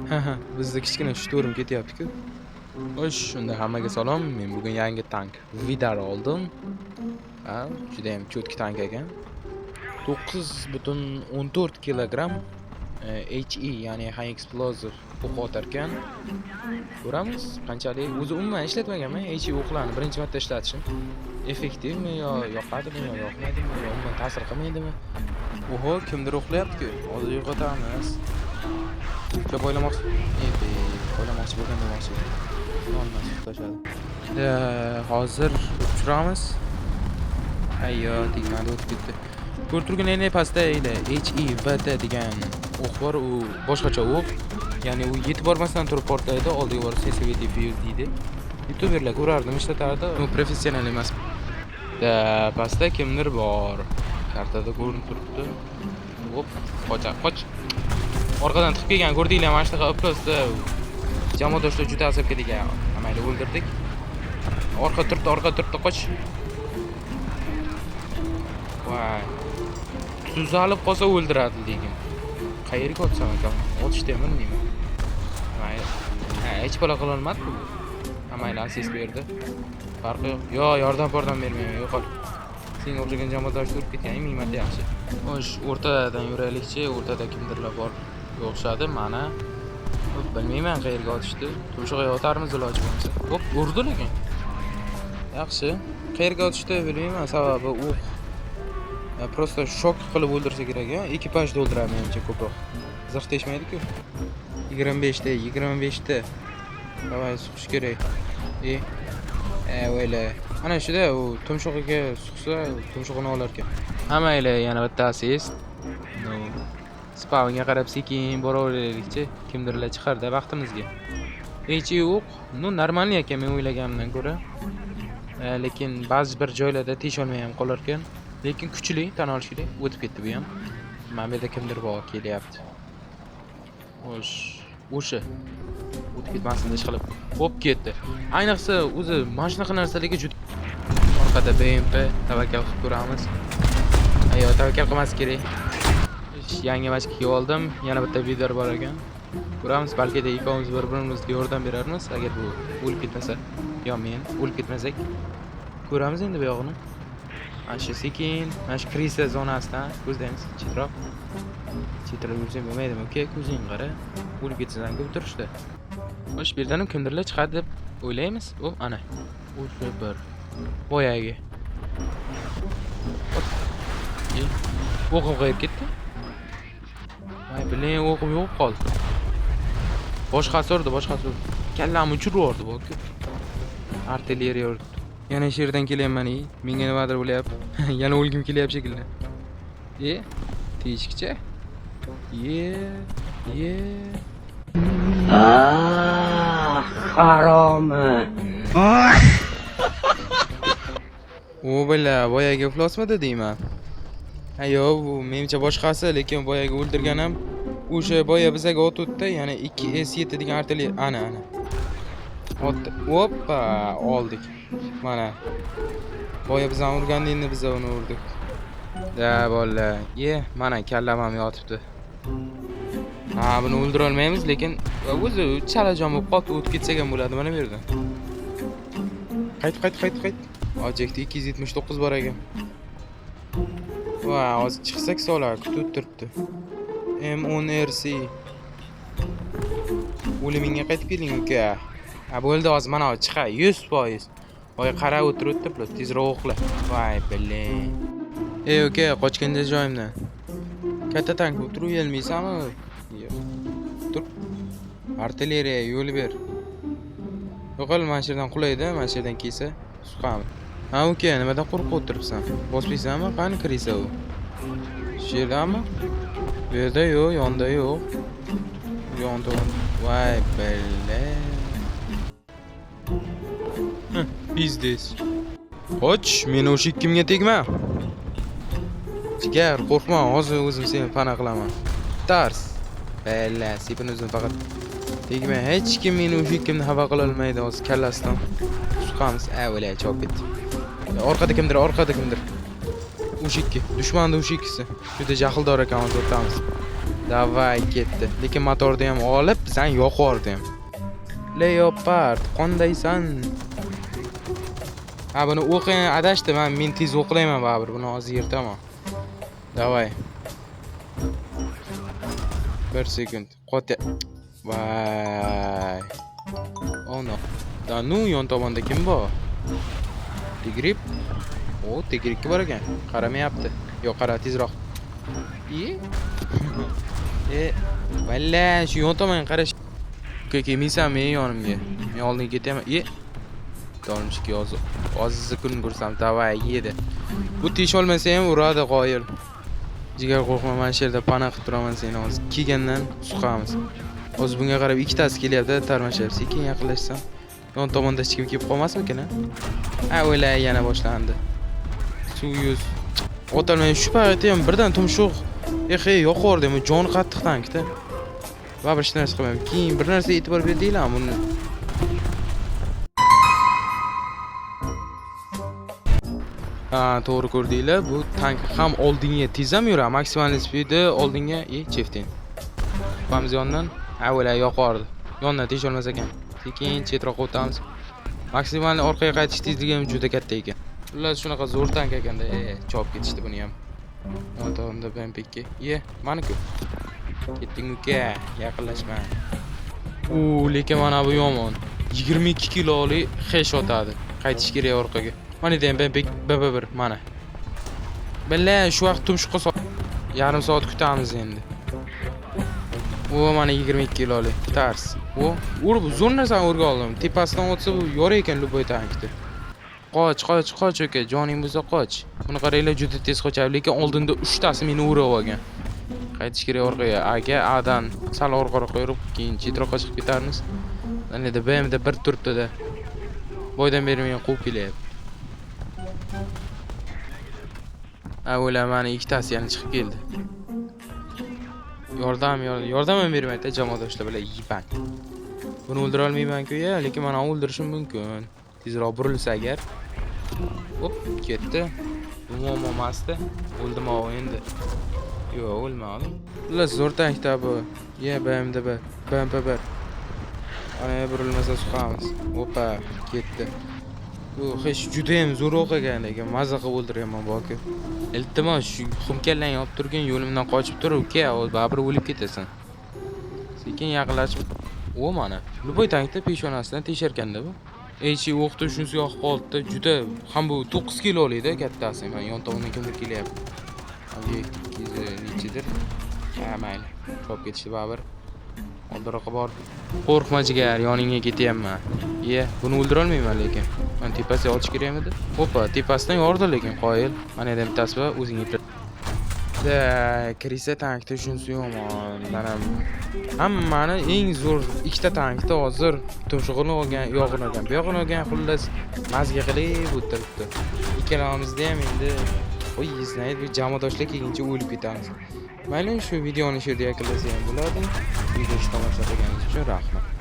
Ha, bizda kichkina shturm ketyapti-ku. Xo'sh, shunda hammaga salom. Men bugun yangi tank Vidar oldim. Ha, juda ham cho'tki tank ekan. 9,14 kilogramm HE, ya'ni High Explosive o'q otarkan. Ko'ramiz qanchalik. O'zi umuman ishlatmaganman HE o'qlarni birinchi marta ishlatishim. Effektivmi yo yoqadimi yo yoqmaydimi yo umuman ta'sir qilmaydimi? Oho, kimdir o'qlayapti-ku. Hozir yo'qotamiz. Ko'p o'ylamoqchi bo'lgan demoqchi. Nonmas to'shadi. Hozir uchiramiz. Ayyo, tegmadi, o'tib ketdi. Ko'rib turganingiz pastda edi HEVT degan o'q bor, u boshqacha o'q. Ya'ni u yetib bormasdan turib portlaydi, oldiga borib CCVT fuse deydi. YouTuberlar ko'rardim, ishlatardi. U professional emas. Pastda kimdir bor. Kartada ko'rinib turibdi. Hop, qoch. Orqadan tiqib kelgan, ko'rdinglar, mana shunaqa aplosta. Jamoadoshlar juda asabga tegan. Mayli, o'ldirdik. Orqa turibdi, qoch. Voy. Tuzalib qolsa o'ldiradi lekin. Qayerga otsam ekan? Otishda bilmayman. Mayli. Hech bola qila olmadi-ku. Mayli, assist berdi. Farqi yo'q. Yo, yordam bermayman, yo'qol. Senga o'xshagan jamoadosh turib ketgan, mingmata yaxshi. Xo'sh, o'rtadan yuraylikchi, o'rtada kimdirlar bor. O'xshadi, mana. Bilmayman qayerga otishdi. Tumshug'iga otarmiz iloji bo'lsa. Hop, urdi lekin. Yaxshi. Qayerga otishdi bilmayman, sababi u prosta shok qilib o'ldirsa kerak, ekipajda o'ldiradi menimcha ko'proq. Ziq teshmaydi-ku. 25ta. Davay, suqish kerak. O'yla. Ana shuda u tumshug'iga suqsa, tumshug'ini olar ekan. Mayli, yana bitta assist. Spawnga qarab sekin boraveraylikchi. Kimdirlar chiqardi vaqtimizga. HE o'q, normalniy ekan men o'ylaganimdan ko'ra. Lekin ba'zi bir joylarda tesh olmay ham qolar ekan. Lekin kuchli, tan olish kerak. O'tib ketdi bu ham. Mana bu yerda kimdir bor kelyapti. Xo'sh, o'sha o'tib ketmasin ish qilib. Hop ketdi. Ayniqsa o'zi mana shunaqa narsalarga juda orqada BMP tavakkal qilib ko'ramiz. Ayyo, tavakkal qilmas kerak. Yangi mashqga oldim. Yana bitta Vidar bor ekan. Ko'ramiz, balki ikkovimiz bir-birimizga yordam berarmiz agar bu o'lib ketmasa. Yo, men o'lib ketmasak. Ko'ramiz endi bu yog'ini. Mana shu sekin, mana shu krisa zonasidan ko'zdaymiz, chetroq yursam bo'lmaydimi? Uka, ko'zing qara. O'lib ketsadan ko'p turishdi. Xo'sh, bu yerdan kimdirlar chiqadi deb o'ylaymiz. Ana. O'sha bir boyagi. O'qib qo'yib ketdi. Bilen o'qib yo'q qoldi. Boshqasi urdi. Kallamni uchirib yubordi bu-ku. Artilleriya urdi. Yana shu yerdan kelyapman, menga nimadir bo'lyapti. Yana o'lgim kelyapti shekilli. Teshikcha. Haromi. Bala, boyagi iflosmidi deyman. Yo'q, bu menimcha boshqasi, lekin boyagi o'ldirgan ham o'sha boya bizaga ot o'tdi, ya'ni 2S7 degan artilleriya. Ana. Otdi. Hoppa, oldik. Mana. Boya bizdan urganda endi biz uni urdik. Bola. Mana kallam ham yotibdi. Buni o'ldira olmaymiz, lekin o'zi chalajon bo'lib qolib o'tib ketsak ham bo'ladi mana bu yerda. Qayt. Objekti 279 bor ekan. Hozir chiqsak solar, kutib turibdi. M10RC. O'limingga qaytib keling uka. Bo'ldi, hozir mana chiqay 100%. Voy, qarab o'tiribdi, tezroq o'qla. Voy, biling. Uka, qochganda joyimdan. Katta tank bo'lib turib yelmaysanmi? Tur. Artilleriya yo'l ber. Yo'qol, mana shu yerdan qulaydi, mana shu yerdan kelsa, suqamiz. Uka, nimadan qo'rqib o'tiribsan? Bosmaysanmi? Qani kirisa u? Shu yerdami? Bu yerda yo'q, yonda yo'q. Yonda. Voy, bella. Bizdes. Qoch, men o'sha kimga tegma. Jigar, qo'rqma, hozir o'zim seni pana qilaman. Tars. Bella, sepini o'zim faqat tegma. Hech kim meni o'sha kimni xafa qila olmaydi, hozir kallasidan. Suqamiz. O'lay, chop ketdi. Orqada kimdir. O'sha ikki. Dushmanda o'sha ikkisi. Juda jahldor ekan, hozir o'tamiz. Davay ketdi. Lekin motorni ham olib, bizdan yo'qordi ham. Leopard, qandaysan? Ha, buni o'qing adashdi. Men tez o'qlayman baribir. Buni hozir yirtaman. Davay. 1 sekund. Qotya. Vay. Oh no. Da nu yon tomonda kim bor? Tigrip. O, Tigrikki bor ekan. Qaramayapti. Yo'q, qara tezroq. Valla, shu yon tomonga qarash. Kelmaysan men yonimga. Men oldinga ketaman. Dolmishki hozir kun ko'rsam, davay yedi. Bu tish olmasa ham uradi qoyil. Jigar qo'rqma, men shu yerda pana qilib turaman seni hozir. Kelgandan suqamiz. Hozir bunga qarab ikkitasi kelyapti, tarmashib. Sekin yaqinlashsam, yon tomonda hech kim kelib qolmasmikin, ha? O'ylay yana boshlandi. Suv yuz. O'talmay shu paytda ham birdan tumshuq. Yo'qordi, men joni qattiq tankda. Va bir narsa qilmayman. Keyin bir narsa e'tibor berdinglar buni. Ha, to'g'ri ko'rdinglar. Bu tank ham oldinga tez ham yuradi, maksimal speedi oldinga, cheftin. Qamiz yondan, o'ylay yo'qordi. Yondan tesh olmas ekan. Sekin chetroqqa o'tamiz. Maksimal orqaga qaytish tezligi ham juda katta ekan. Xullas shunaqa zo'r tank ekanda, chopib ketishdi buni ham. O'tomda BMP'ga. Mani-ku. Ketding uka, yaqinlashma. Lekin mana bu yomon. 22 kiloli hesh otadi. Qaytish kerak orqaga. Mana deyman BMP BB1 mana. Billa shu vaqt tumshuqqa yarim soat kutamiz endi. Mana 22 kiloli tars. Urib zo'r narsani o'rga oldim. Tepasidan o'tsa bu yo'q ekan luboy tankda. Qoch aka, joning bo'lsa qoch. Buni qaranglar, juda tez qochadi, lekin oldinda 3 tasi meni urib olgan. Qaytish kerak orqaga. Aka Adan sal orqaroq yurib, keyin chetroqqa chiqib ketarmiz. Mana BMda bir turibdi-da. Boydan beri meni quvib kelyapti. O'ylamani ikkitasi yana chiqib keldi. Yordam ham bermaydi jamoadoshlar bilan yipan. Buni o'ldira olmayman-ku, lekin men o'ldirishim mumkin. Tezroq burilsa agar. Hop, ketdi. Bu muammo emasdi. O'ldimi endi? Yo'q, o'lmadim. Xullas zo'r tankda bu. BMda BMP1. Ana burilmasa suqamiz. Hoppa, ketdi. Bu hech juda ham zo'r o'q ekan, lekin mazza qilib o'ldiryapman boki. Iltimos, shu xumkallarni olib turgan yo'limdan qochib tur, uka, baribir o'lib ketasan. Sekin yaqinlashib. Mana, luboy tankda peshonasidan tesharkanda bu. O'qda shunisi yo'q qoldi, juda ham bu 9 kilolikda kattasi. Men yon tomondan kimdir kelyapti. Nechidir? Mayli, chop ketishdi baribir. Oldiroqqa bor. Qo'rqma jigar, yoningga ketyapman. Buni o'ldira olmayman lekin. Men tepasiga ochish kerak edi. Hoppa, tepasidan yordi lekin qoyil. Mana endi bittasi bor, o'zingga. Krisa tankda shunisi yomon. Mana hammani eng zo'r ikkita tankda hozir tumshug'ini olgan, yog'ini olgan. Bu yog'ini olgan xullas mazga qilib o'tiribdi. Ikkalamizda ham endi iznaydi, bu jamoadoshlar kelguncha o'lib ketamiz. Mayli, shu videoni shu yerda yakunlasak ham bo'ladi. Videoni tomosha qilganingiz uchun rahmat.